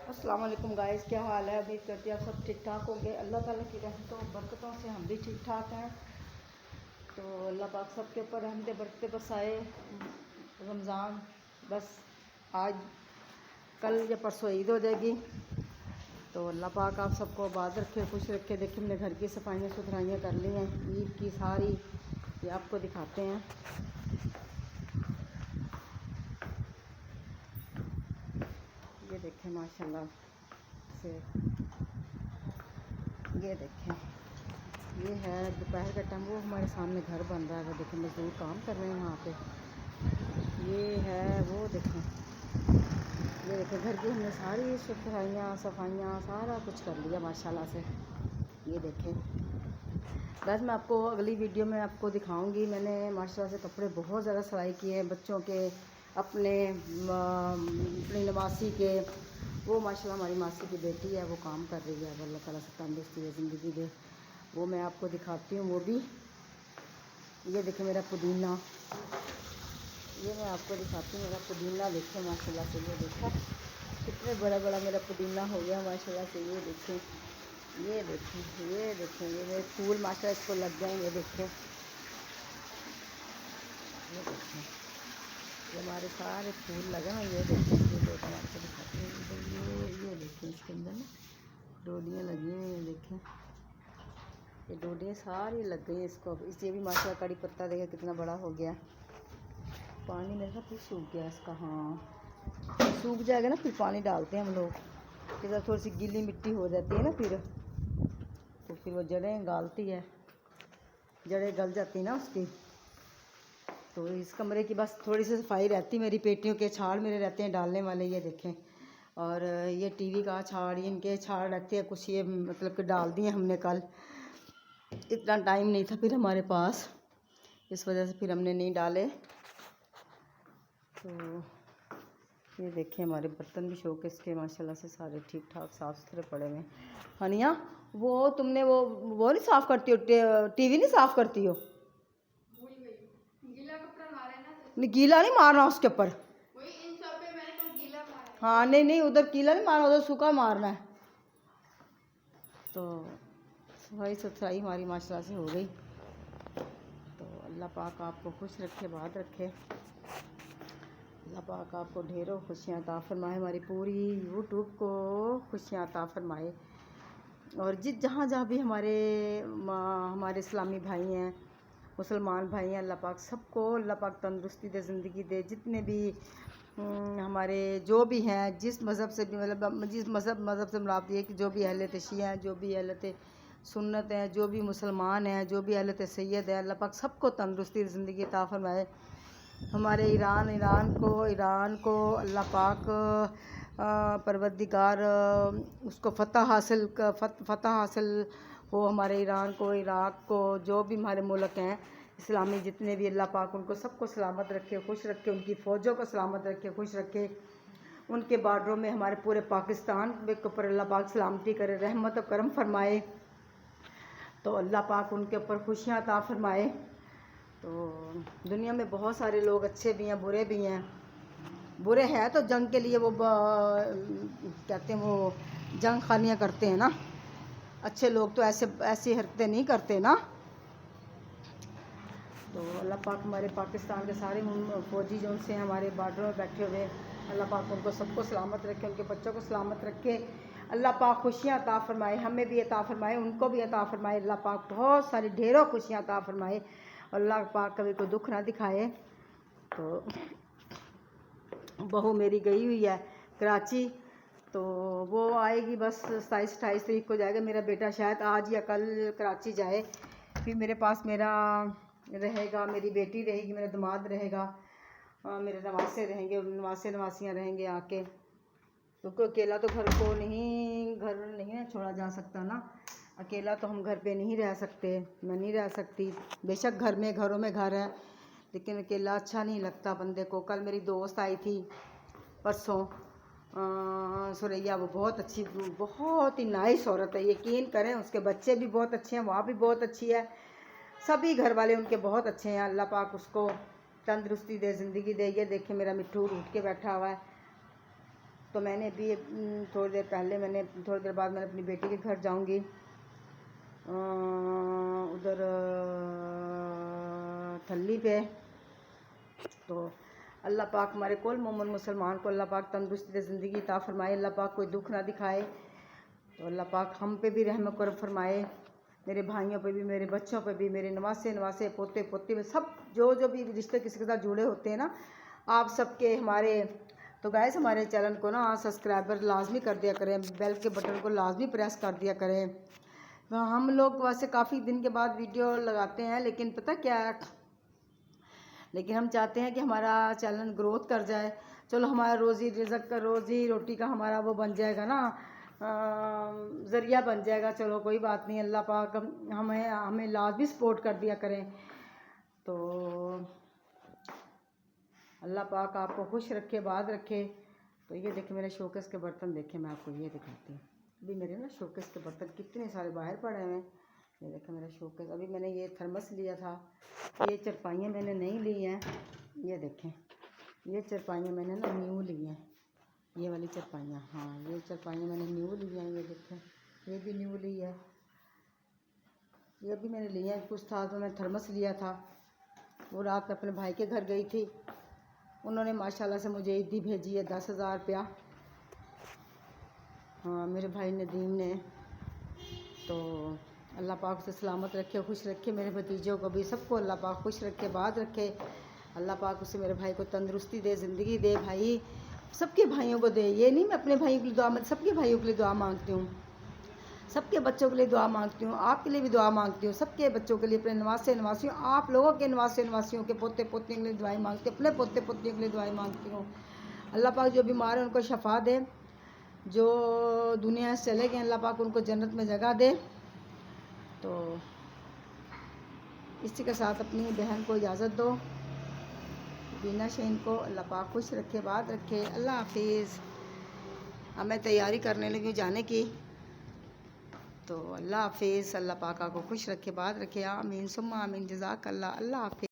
अस्सलाम वालेकुम गाइस, क्या हाल है। उम्मीद करती हैं आप सब ठीक ठाक होंगे। अल्लाह ताला की रहमतों बरकतों से हम भी ठीक ठाक हैं। तो अल्लाह पाक सब के ऊपर रहमतें बरकतें बरसाए। रमज़ान बस आज कल या परसों ईद हो जाएगी। तो अल्लाह पाक आप सबको आबाद रखे, खुश रखे। देखिए हमने घर की सफाइयाँ सुथराइयाँ कर ली हैं ईद की सारी, ये आपको दिखाते हैं। ये देखें माशाल्लाह से, ये देखें ये है दोपहर का टाइम। वो हमारे सामने घर बन रहा है, देखें मजदूर काम कर रहे हैं वहाँ पे। ये है वो देखें, ये देखें घर की हमने सारी सफाइयाँ सारा कुछ कर लिया माशाल्लाह से। ये देखें बस मैं आपको अगली वीडियो में आपको दिखाऊंगी। मैंने माशाल्लाह से कपड़े बहुत ज़्यादा सिलाई किए हैं बच्चों के, अपनी नवासी के। वो माशाल्लाह हमारी मासी की बेटी है, वो काम कर रही है। अल्लाह ताला से तंदुरुस्ती है, ज़िंदगी दे। वो मैं आपको दिखाती हूँ वो भी। ये देखें मेरा पुदीना, ये मैं आपको दिखाती हूँ मेरा पुदीना। देखें माशाल्लाह से, ये देखा कितने बड़ा बड़ा मेरा पुदीना हो गया माशाल्लाह से। ये देखें ये देखें ये देखें ये मेरे फूल माशाल्लाह इसको लग गए। ये देखें ये देखें ये हमारे सारे फूल लगे हैं। ये देखें ये दो आपको दिखाते हैं। ये देखें इसके अंदर ना डोडियाँ लगी हैं। ये देखें ये डोडियाँ सारी लग गई हैं इसको। ये भी माशाल्लाह कड़ी पत्ता देखें कितना बड़ा हो गया। पानी मेरे साथ फिर सूख गया इसका। हाँ सूख जाएगा ना फिर पानी डालते हैं हम लोग, फिर थोड़ी सी गीली मिट्टी हो जाती है ना तो फिर वो जड़ें गालती है, जड़ें गल जाती ना उसकी। तो इस कमरे की बस थोड़ी सी सफाई रहती। मेरी पेटियों के छाड़ मेरे रहते हैं डालने वाले। ये देखें और ये टीवी का छाड़, इनके छाड़ रहते हैं कुछ। ये मतलब कि डाल दिए हमने कल, इतना टाइम नहीं था फिर हमारे पास, इस वजह से फिर हमने नहीं डाले। तो ये देखें हमारे बर्तन भी शोकेस के माशाल्लाह से सारे ठीक ठाक साफ़ सुथरे पड़े हुए। हनिया वो तुमने वो नहीं साफ़ करती हो, टीवी नहीं साफ़ करती हो? गीला कपड़ा मारा है ना। नहीं गीला नहीं मारना उसके ऊपर। हाँ नहीं नहीं उधर गीला नहीं मारना, उधर सूखा मारना है। तो सफाई सुथराई हमारी माशाल्लाह से हो गई। तो अल्लाह पाक आपको खुश रखे, आबाद रखे। अल्लाह पाक आपको ढेरों खुशियाँ अता फरमाए, हमारी पूरी यूट्यूब को खुशियाँ अता फरमाए। और जहाँ जहाँ भी हमारे इस्लामी भाई हैं, मुसलमान भाई हैं, अल्लाह पाक सबको अल्लाह पाक तंदुरुस्ती दे, ज़िंदगी दे। जितने भी हमारे जो भी हैं, जिस मज़हब से भी मतलब जिस मज़हब से मुराद ये कि जो भी अहले शिया हैं, जो भी अहले सुन्नत हैं, जो भी मुसलमान हैं, जो भी अहले सैयद है, अल्लाह पाक सबको तंदुरुस्ती ज़िंदगी अता फरमाए। हमारे ईरान को अल्लाह पाक परवरदिगार उसको फ़तह हासिल हो। हमारे ईरान को, इराक़ को, जो भी हमारे मुल्क हैं इस्लामी जितने भी, अल्लाह पाक उनको सबको सलामत रखे, खुश रखे। उनकी फ़ौजों को सलामत रखे, खुश रखे। उनके बार्डरों में हमारे पूरे पाकिस्तान के ऊपर अल्लाह पाक सलामती करे, रहमत और करम फरमाए। तो अल्लाह पाक उनके ऊपर खुशियाँ अता फरमाए। तो दुनिया में बहुत सारे लोग अच्छे भी हैं, बुरे भी हैं। बुरे हैं तो जंग के लिए वो कहते हैं, वो जंग खानियाँ करते हैं ना। अच्छे लोग तो ऐसी हरकतें नहीं करते ना। तो अल्लाह पाक हमारे पाकिस्तान के सारे फ़ौजी जो उनसे हमारे बार्डरों में बैठे हुए, अल्लाह पाक उनको सबको सलामत रखे, उनके बच्चों को सलामत रखे। अल्लाह पाक खुशियाँ अता फरमाए, हमें भी अता फरमाए, उनको भी अता फरमाए। अल्लाह पाक बहुत सारी ढेरों खुशियाँ अता फरमाए। अल्लाह पाक कभी कोई दुख ना दिखाए। तो बहू मेरी गई हुई है कराची, तो वो आएगी बस 27-28 तारीख को जाएगा। मेरा बेटा शायद आज या कल कराची जाए, फिर मेरे पास मेरा रहेगा, मेरी बेटी रहेगी, मेरा दामाद रहेगा, मेरे नवासे रहेंगे, नवासियाँ रहेंगे आके। क्योंकि अकेला तो घर नहीं ना छोड़ा जा सकता ना। अकेला तो हम घर पे नहीं रह सकते, मैं नहीं रह सकती। बेशक घरों में घर है, लेकिन अकेला अच्छा नहीं लगता बंदे को। कल मेरी दोस्त आई थी परसों, सुरैया, वो बहुत ही नाइस औरत है, यकीन करें। उसके बच्चे भी बहुत अच्छे हैं, वहाँ भी बहुत अच्छी है, सभी घर वाले उनके बहुत अच्छे हैं। अल्लाह पाक उसको तंदुरुस्ती दे, ज़िंदगी दे। ये देखें मेरा मिट्ठू उठ के बैठा हुआ है। तो मैंने भी थोड़ी देर बाद मैंने अपनी बेटी के घर जाऊंगी, उधर थल्ली पे। तो अल्लाह पाक हमारे कुल मोमिन मुसलमान को अल्लाह पाक तंदुरुस्ती ज़िंदगी अता फरमाए, अल्लाह पाक कोई दुख ना दिखाए। तो अल्लाह पाक हम पे भी रहम करम फरमाए, मेरे भाइयों पे भी, मेरे बच्चों पे भी, मेरे नवासे पोते पोते में सब जो भी रिश्ते किसी के साथ जुड़े होते हैं ना, आप सबके हमारे। तो गाइस हमारे चैनल को ना सब्सक्राइबर लाजमी कर दिया करें, बेल के बटन को लाजमी प्रेस कर दिया करें। हम लोग वैसे काफ़ी दिन के बाद वीडियो लगाते हैं, लेकिन पता क्या है, लेकिन हम चाहते हैं कि हमारा चैनल ग्रोथ कर जाए। चलो हमारा रोज़ी रोटी का हमारा वो बन जाएगा ना, ज़रिया बन जाएगा। चलो कोई बात नहीं, अल्लाह पाक हमें लाजमी सपोर्ट कर दिया करें। तो अल्लाह पाक आपको खुश रखे, बाद रखे। तो ये देखें मेरे शोकेस के बर्तन, देखें मैं आपको ये दिखाती हूँ। अभी मेरे ना शोकेस के बर्तन कितने सारे बाहर पड़े हुए हैं। ये देखें मेरा शोकेस। अभी मैंने ये थर्मस लिया था, ये चरपाइयाँ मैंने नहीं ली हैं। ये देखें ये चरपाइयाँ मैंने ना न्यू ली हैं, ये वाली चरपाइयाँ। हाँ ये चरपाइयाँ मैंने न्यू ली हैं। ये देखें ये भी न्यू ली है, ये भी मैंने लिया है। कुछ था तो मैं थर्मस लिया था, वो रात में अपने भाई के घर गई थी, उन्होंने माशाल्लाह से मुझे ईदी भेजी है 10,000 रुपया। हाँ मेरे भाई नदीम ने। तो अल्लाह पाक से सलामत रखे, खुश रखे, मेरे भतीजों को भी, सबको अल्लाह पाक खुश रखे, बात रखे। अल्लाह पाक उसे मेरे भाई को तंदुरुस्ती दे, ज़िंदगी दे, भाई सबके भाइयों को दे। ये नहीं मैं अपने भाइयों के लिए दुआ, मैं सबके भाइयों के लिए दुआ मांगती हूँ, सबके बच्चों के लिए दुआ मांगती हूँ, आपके लिए भी दुआ मांगती हूँ, सबके बच्चों के लिए, अपने नवासियों, आप लोगों के नवासियों के पोते पोतियों के लिए दुआएं मांगती हूँ, अपने पोते पोतियों के लिए दुआएं मांगती हूँ। अल्लाह पाक जो बीमार है उनको शफा दे, जो दुनिया से चले गए अल्लाह पाक उनको जन्नत में जगह दे। तो इसी के साथ अपनी बहन को इजाज़त दो, बीना शहीन को अल्लाह पाक खुश रखे, बात रखे। अल्लाह हाफिज़। अब मैं तैयारी करने लगी हूँ जाने की। तो अल्लाह हाफिज़, अल्लाह पाक आपको खुश रखे, बात रखे। आमीन सुम्मा आमीन, जज़ाकल्लाह। अल्लाह हाफिज़।